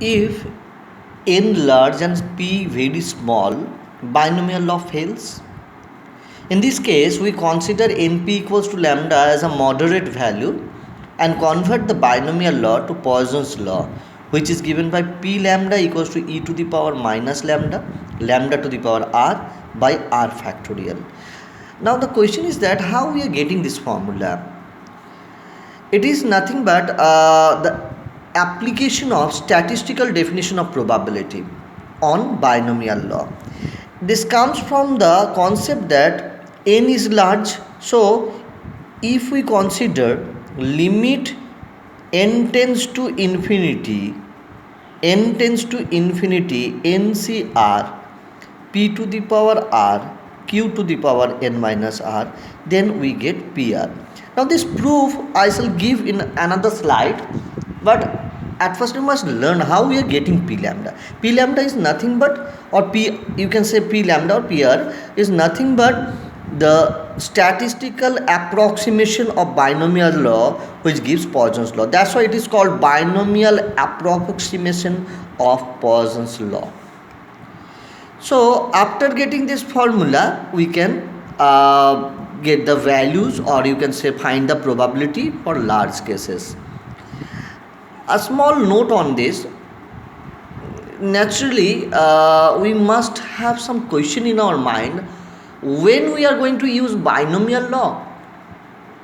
If n large and p very small, binomial law fails. In this case, we consider np equals to lambda as a moderate value and convert the binomial law to Poisson's law, which is given by p lambda equals to e to the power minus lambda, lambda to the power r by r factorial. Now the question is that how we are getting this formula? It is nothing but the application of statistical definition of probability on binomial law. This comes from the concept that n is large. So if we consider limit n tends to infinity ncr p to the power r q to the power n minus r, then we get pr. Now this proof I shall give in another slide, but at first we must learn how we are getting p lambda. P lambda is nothing but, or p, you can say p lambda or pr is nothing but the statistical approximation of binomial law which gives Poisson's law. That's why it is called binomial approximation of Poisson's law. So after getting this formula, we can get the values, or you can say find the probability for large cases. A small note on this: naturally we must have some question in our mind when we are going to use binomial law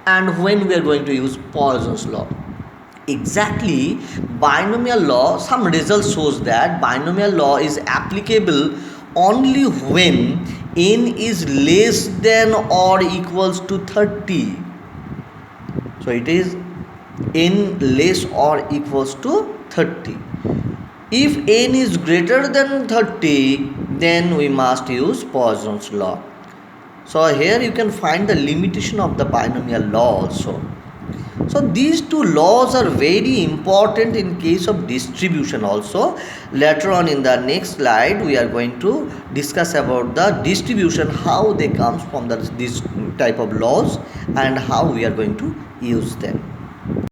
and when we are going to use Poisson's law. Exactly, binomial law, some result shows that binomial law is applicable only when n is less than or equals to 30. So it is n less or equals to 30. If n is greater than 30, then we must use Poisson's law. So here you can find the limitation of the binomial law also. So these two laws are very important in case of distribution also. Later on in the next slide, we are going to discuss about the distribution, how they comes from this type of laws and how we are going to use them.